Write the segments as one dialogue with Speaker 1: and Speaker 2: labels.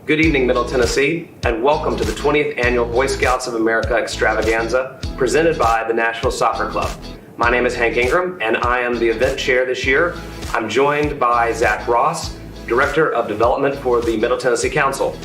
Speaker 1: Good evening, Middle Tennessee, and welcome to the 20th Annual Boy Scouts of America Extravaganza, presented by the Nashville Soccer Club. My name is Hank Ingram, and I am the event chair this year. I'm joined by Zach Ross, Director of Development for the Middle Tennessee Council.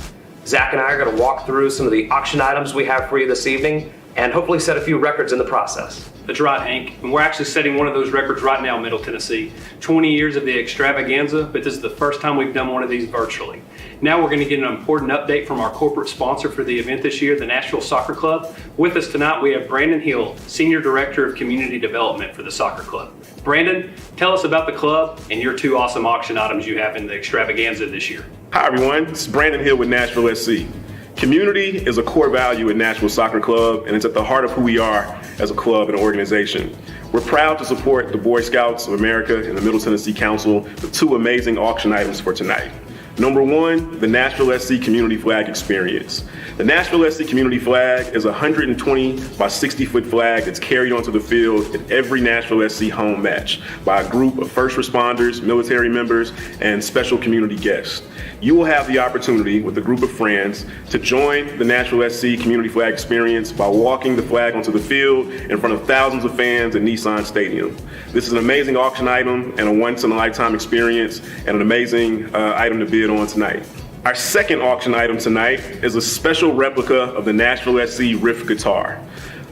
Speaker 1: Zach and I are going to walk through some of the auction items we have for you this evening, and hopefully set a few records in the process.
Speaker 2: That's right, Hank. And we're actually setting one of those records right now in Middle Tennessee. 20 years of the Extravaganza, but this is the first time we've done one of these virtually. Now we're going to get an important update from our corporate sponsor for the event this year, the Nashville Soccer Club. With us tonight, we have Brandon Hill, Senior Director of Community Development for the Soccer Club. Brandon, tell us about the club and your two awesome auction items you have in the Extravaganza this year.
Speaker 3: Hi, everyone. This is Brandon Hill with Nashville SC. Community is a core value at Nashville Soccer Club, and it's at the heart of who we are as a club and organization. We're proud to support the Boy Scouts of America and the Middle Tennessee Council with two amazing auction items for tonight. Number one, the Nashville SC Community Flag Experience. The Nashville SC Community Flag is a 120 by 60 foot flag that's carried onto the field at every Nashville SC home match by a group of first responders, military members, and special community guests. You will have the opportunity with a group of friends to join the Nashville SC Community Flag Experience by walking the flag onto the field in front of thousands of fans at Nissan Stadium. This is an amazing auction item and a once-in-a-lifetime experience and an amazing item to bid on tonight. Our second auction item tonight is a special replica of the Nashville SC Riff guitar.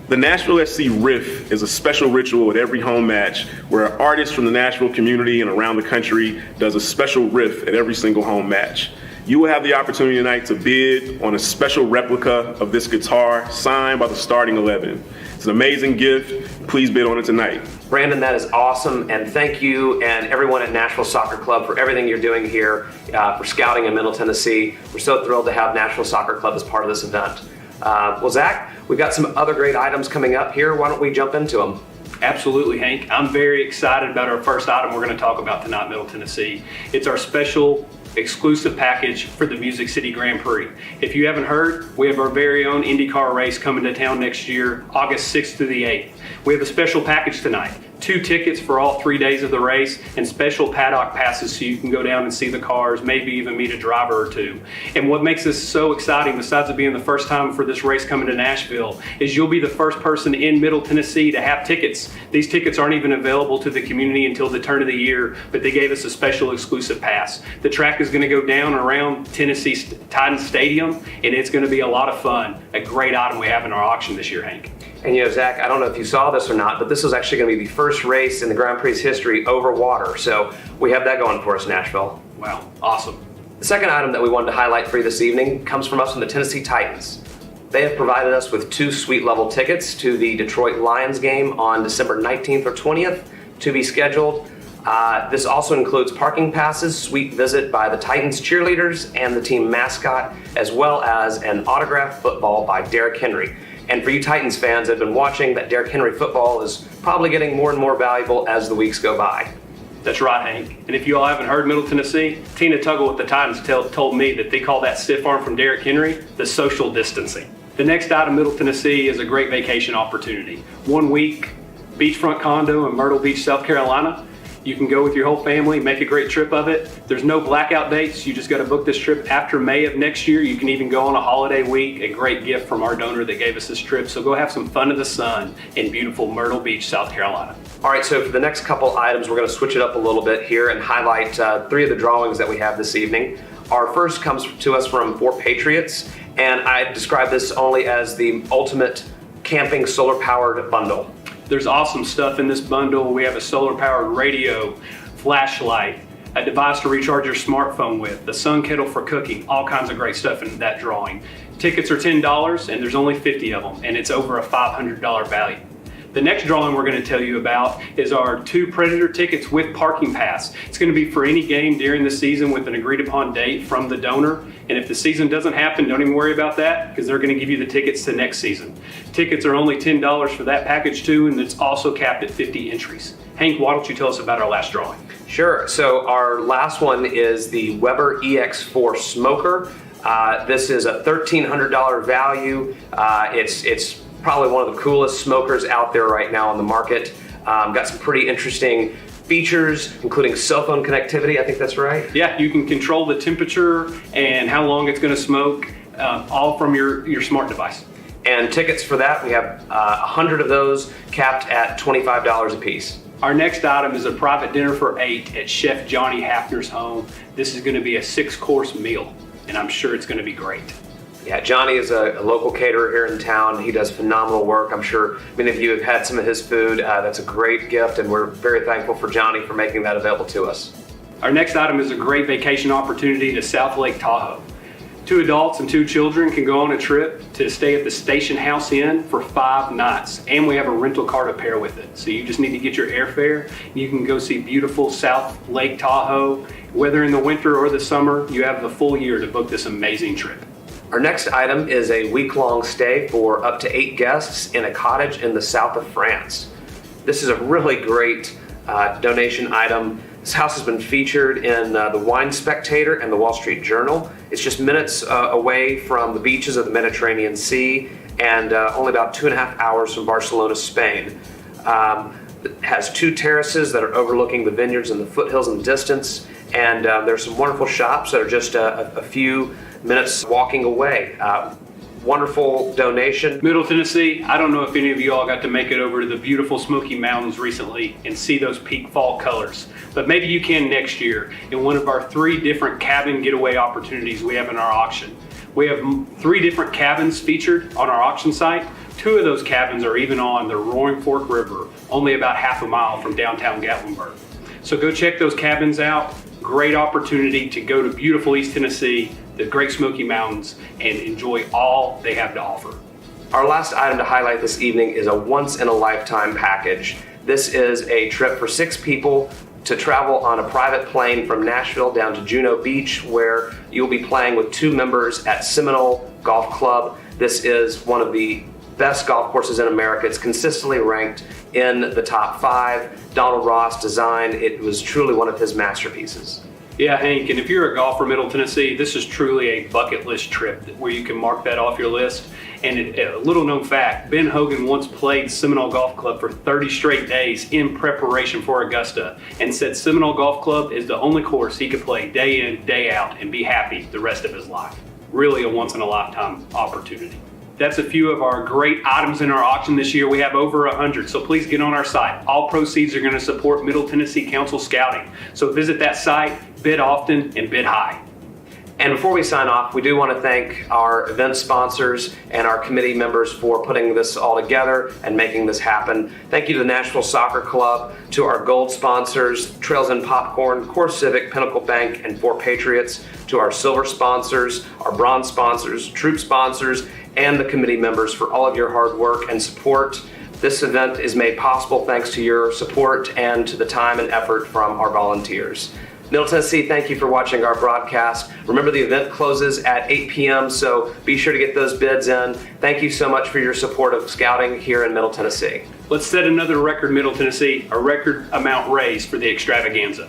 Speaker 3: The Nashville SC Riff is a special ritual at every home match where an artist from the Nashville community and around the country does a special riff at every single home match. You will have the opportunity tonight to bid on a special replica of this guitar signed by the starting 11. It's an amazing gift. Please bid on it tonight.
Speaker 1: Brandon, that is awesome, and thank you and everyone at Nashville Soccer Club for everything you're doing here for scouting in Middle Tennessee. We're so thrilled to have Nashville Soccer Club as part of this event. Well, Zach, we've got some other great items coming up here. Why don't we jump into them?
Speaker 2: Absolutely, Hank. I'm very excited about our first item we're going to talk about tonight, Middle Tennessee. It's our special exclusive package for the Music City Grand Prix. If you haven't heard, we have our very own IndyCar race coming to town next year, August 6th through the 8th. We have a special package tonight. 2 tickets for all 3 days of the race and special paddock passes so you can go down and see the cars, maybe even meet a driver or two. And what makes this so exciting, besides it being the first time for this race coming to Nashville, is you'll be the first person in Middle Tennessee to have tickets. These tickets aren't even available to the community until the turn of the year, but they gave us a special exclusive pass. The track is going to go down around Tennessee Titan Stadium, and it's going to be a lot of fun. A great item we have in our auction this year, Hank.
Speaker 1: And you know, Zach, I don't know if you saw this or not, but this is actually going to be the first race in the Grand Prix history over water. So we have that going for us, Nashville.
Speaker 2: Wow, awesome.
Speaker 1: The second item that we wanted to highlight for you this evening comes from us from the Tennessee Titans. They have provided us with 2 suite level tickets to the Detroit Lions game on December 19th or 20th to be scheduled. This also includes parking passes, suite visit by the Titans cheerleaders and the team mascot, as well as an autographed football by Derrick Henry. And for you Titans fans that have been watching, that Derrick Henry football is probably getting more and more valuable as the weeks go by.
Speaker 2: That's right, Hank. And if you all haven't heard Middle Tennessee, Tina Tuggle with the Titans told me that they call that stiff arm from Derrick Henry the social distancing. The next item, Middle Tennessee, is a great vacation opportunity. 1 week, beachfront condo in Myrtle Beach, South Carolina. You can go with your whole family, make a great trip of it. There's no blackout dates. You just got to book this trip after May of next year. You can even go on a holiday week, a great gift from our donor that gave us this trip. So go have some fun in the sun in beautiful Myrtle Beach, South Carolina.
Speaker 1: All right, so for the next couple items, we're going to switch it up a little bit here and highlight 3 of the drawings that we have this evening. Our first comes to us from Fort Patriots, and I describe this only as the ultimate camping solar-powered bundle.
Speaker 2: There's awesome stuff in this bundle. We have a solar-powered radio, flashlight, a device to recharge your smartphone with, the sun kettle for cooking, all kinds of great stuff in that drawing. Tickets are $10 and there's only 50 of them, and it's over a $500 value. The next drawing we're going to tell you about is our 2 Predator tickets with parking pass. It's going to be for any game during the season with an agreed upon date from the donor. And if the season doesn't happen, don't even worry about that because they're going to give you the tickets to next season. Tickets are only $10 for that package too, and it's also capped at 50 entries. Hank, why don't you tell us about our last drawing?
Speaker 1: Sure. So our last one is the Weber EX4 Smoker. This is a $1,300 value. It's probably one of the coolest smokers out there right now on the market. Got some pretty interesting features, including cell phone connectivity. I think that's right.
Speaker 2: Yeah, you can control the temperature and how long it's going to smoke, all from your smart device.
Speaker 1: And tickets for that, we have 100 of those capped at $25 a piece.
Speaker 2: Our next item is a private dinner for 8 at Chef Johnny Hafner's home. This is going to be a 6-course meal, and I'm sure it's going to be great.
Speaker 1: Yeah, Johnny is a local caterer here in town. He does phenomenal work. I'm sure many of you have had some of his food. That's a great gift, and we're very thankful for Johnny for making that available to us.
Speaker 2: Our next item is a great vacation opportunity to South Lake Tahoe. 2 adults and 2 children can go on a trip to stay at the Station House Inn for 5 nights, and we have a rental car to pair with it. So you just need to get your airfare. You can go see beautiful South Lake Tahoe. Whether in the winter or the summer, you have the full year to book this amazing trip.
Speaker 1: Our next item is a week-long stay for up to 8 guests in a cottage in the south of France. This is a really great donation item. This house has been featured in the Wine Spectator and the Wall Street Journal. It's just minutes away from the beaches of the Mediterranean Sea and only about 2.5 hours from Barcelona, Spain. It has 2 terraces that are overlooking the vineyards and the foothills in the distance, and there's some wonderful shops that are just a few minutes walking away. Wonderful donation.
Speaker 2: Middle Tennessee, I don't know if any of you all got to make it over to the beautiful Smoky Mountains recently and see those peak fall colors, but maybe you can next year in one of our 3 different cabin getaway opportunities we have in our auction. We have 3 different cabins featured on our auction site. 2 of those cabins are even on the Roaring Fork River, only about half a mile from downtown Gatlinburg. So go check those cabins out. Great opportunity to go to beautiful East Tennessee, the Great Smoky Mountains, and enjoy all they have to offer.
Speaker 1: Our last item to highlight this evening is a once-in-a-lifetime package. This is a trip for 6 people to travel on a private plane from Nashville down to Juno Beach, where you'll be playing with 2 members at Seminole Golf Club. This is one of the best golf courses in America. It's consistently ranked in the top 5. Donald Ross designed it. Was truly one of his masterpieces.
Speaker 2: Yeah, Hank, and if you're a golfer, Middle Tennessee, this is truly a bucket list trip where you can mark that off your list. And a little known fact, Ben Hogan once played Seminole Golf Club for 30 straight days in preparation for Augusta and said Seminole Golf Club is the only course he could play day in, day out and be happy the rest of his life. Really a once in a lifetime opportunity. That's a few of our great items in our auction this year. We have over 100, so please get on our site. All proceeds are going to support Middle Tennessee Council Scouting. So visit that site, bid often, and bid high.
Speaker 1: And before we sign off, we do want to thank our event sponsors and our committee members for putting this all together and making this happen. Thank you to the Nashville Soccer Club, to our gold sponsors, Trails and Popcorn, Core Civic, Pinnacle Bank, and 4 Patriots, to our silver sponsors, our bronze sponsors, troop sponsors, and the committee members for all of your hard work and support. This event is made possible thanks to your support and to the time and effort from our volunteers. Middle Tennessee, thank you for watching our broadcast. Remember, the event closes at 8 p.m., so be sure to get those bids in. Thank you so much for your support of scouting here in Middle Tennessee.
Speaker 2: Let's set another record, Middle Tennessee, a record amount raised for the Extravaganza.